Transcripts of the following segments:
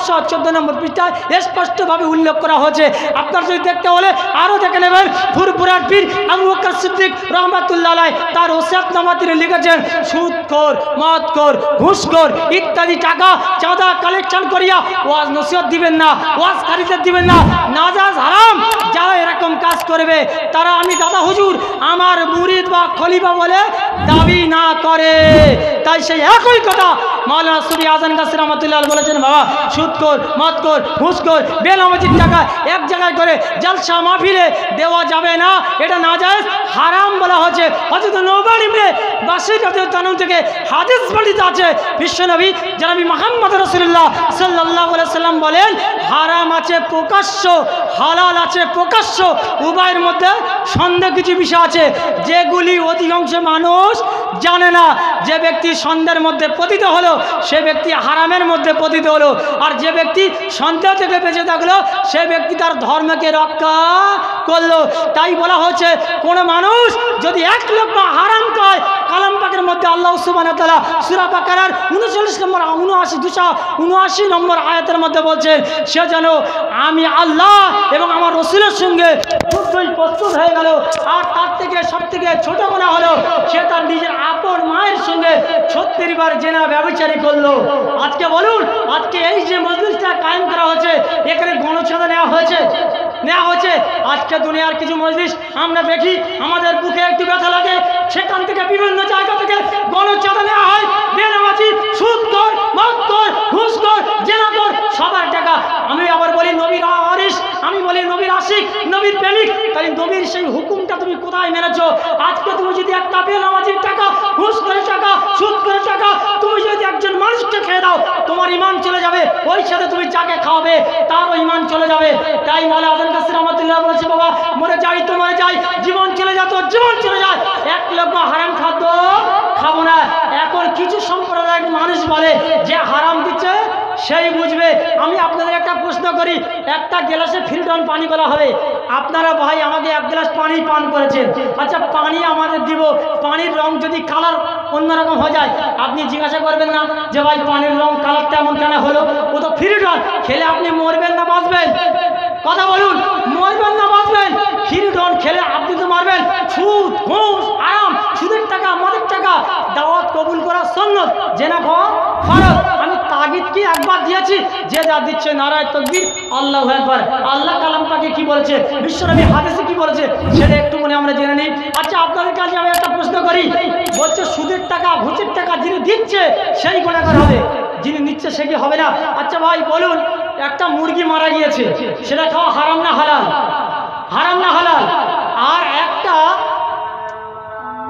514 নম্বর পৃষ্ঠায় স্পষ্টভাবে উল্লেখ করা হয়েছে। আপনারা যদি দেখতে হলে আরও দেখে নেবেন। ফুরফুরার পীর আবু বকর সিদ্দিক রহমাতুল্লাহ আলাইহি তার ওসিয়তনামা তিনি লিখেছেন, সুদখোর, মদখোর, ঘুষখোর ইত্যাদি টাকা চাঁদা কালেকশন করিয়া ওয়াজ নসিহত দিবেন না, ওয়াজ কারিতে দিবেন না, নাজায়েজ হারাম। যারা এরকম কাজ করবে তারা আমি দাদা হুজুর আমার মুরিদ বা খলিফা বলে দাবি না করে। তাই সেই একই কথা মাওলানা সুরি আজান গাছী রহমাতুল্লাহ বলেছেন, বাবা সুদখোর, মদখোর, ঘুষখোর, বেনামাজির টাকা এক জায়গায় করে জলসা মাহফিলে দেওয়া যাবে না, এটা নাজায়েজ হারাম বলা হয়েছে। হযরত নওবান ইবনে বাশীর রাদিয়াল্লাহু তাআলা থেকে হাদিস বর্ণিত আছে, বিশ্বনবী জনাব মুহাম্মদ রাসূলুল্লাহ সাল্লাল্লাহু আলাইহি সাল্লাম বলেন, হারাম আছে প্রকাশ্য, হালাল আছে প্রকাশ্য, উভয়ের মধ্যে সন্দেহ কিছু বিষয় আছে যেগুলি অধিকাংশ মানুষ জানে না। যে ব্যক্তি সন্দেহের মধ্যে পতিত হলো সে ব্যক্তি হারামের মধ্যে পতিত হলো, আর যে ব্যক্তি সন্দেহ থেকে বেঁচে থাকলো সে ব্যক্তি তার ধর্মকে রক্ষা করলো। তাই বলা হচ্ছে কোন মানুষ যদি 1 লক্ষ হারাম খায়, কালাম পাকের মধ্যে আল্লাহ সুবহানাহু ওয়া তাআলা সূরা বাকারার 39 নম্বর 279 নম্বর আয়াতের মধ্যে বলছেন, সে যেন আমি আল্লাহ এবং আমার রাসূলের সঙ্গে যুদ্ধই প্রস্তুত হয়ে গেল। আর তার থেকে সবথেকে ছোট গুনাহ হলো সে তার নিজের আপন মায়ের সঙ্গে 36 বার জেনা ব্যভিচারী করলো। আজকে বলুন, আজকে এই যে মজলিসটা কায়েম করা হয়েছে এখানে গণচাঁদা নেওয়া হয়েছে। আজকে দুনিয়ার কিছু মজলিস আমরা দেখি, আমাদের বুকে একটু ব্যথা লাগে, সেখান থেকে বিভিন্ন জায়গা থেকে গণচাঁদা নেওয়া হয়। বেনামাজি, সুদখোর, মদখোর, ঘুষখোর, জেনাখোর সবার টাকা। আমি আবার বলি নবীর ওয়ারিস, আমি বলি নবীর আশিক, নবীর প্রেমিক। তাই নবীর সেই হুকুমটা তুমি কোথায় মেনেছো? আজকে তুমি যদি একটা বেনামাজির টাকা, ঘুষখোরের টাকা, সুদখোরের টাকা তুমি যদি একজন মানুষকে খেয়ে দাও, তোমার ঈমান চলে যাবে, ওই সাথে তুমি যাকে খাওয়াবে তারও ঈমান চলে যাবে। তাই মাওলানা আজান গাছী রহমাতুল্লাহ বলেছে, বাবা মরে যাই তো মরে যাই, জীবন চলে যা তো জীবন চলে যায়, 1 লক্ষ হারাম খাদ্য খাবো না। এখন কিছু সম্প্রদায়ের মানুষ বলে যে হারাম দিচ্ছে সেই বুঝবে। আমি আপনাদের একটা প্রশ্ন করি, একটা গ্লাসে ফিল্টার পানি বলা হবে, আপনারা ভাই আমাকে 1 গ্লাস পানি পান করেছেন, আচ্ছা পানি আমাদের দিব, পানির রং যদি কালার অন্যরকম হয়ে যায় আপনি জিজ্ঞাসা করবেন না যে ভাই পানির রং কালারটা এমন কেন হলো? ও তো ফিল্টার, খেলে আপনি মরবেন না বাঁচবেন? কথা বলুন, মরবেন না বাঁচবেন? ফিল্টার খেলে আপনি তো মারবেন। সুদ, ঘুষ, হারাম, সুদের টাকা, মদের টাকা, দাওয়াত কবুল করা সুন্নাত, জেনা খাওয়া ফরজ। আমি তাগিদ কি একবার দিয়েছি? যে যা দিচ্ছে নারায়ে তাকবীর, আল্লাহু আকবার। আল্লাহ কালাম পাকে কি বলেছে, বিশ্বনবী হাদিসে কি বলেছে সেটা একটু মনে আমরা জেনে নিই। আচ্ছা আপনাদের কাছে আমি একটা প্রশ্ন করি, বলছে সুদের টাকা, ঘুষের টাকা যিনি দিচ্ছে সেই গুনাহগার হবে, যিনি নিচ্ছে সে কি হবে না? আচ্ছা ভাই বলুন, একটা মুরগি মারা গিয়েছে, সেটা খাওয়া হারাম না হালাল? হারাম না হালাল? আর একটা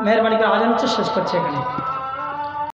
মেহরবানি করে আজান হচ্ছে, শেষ করছে এখানে।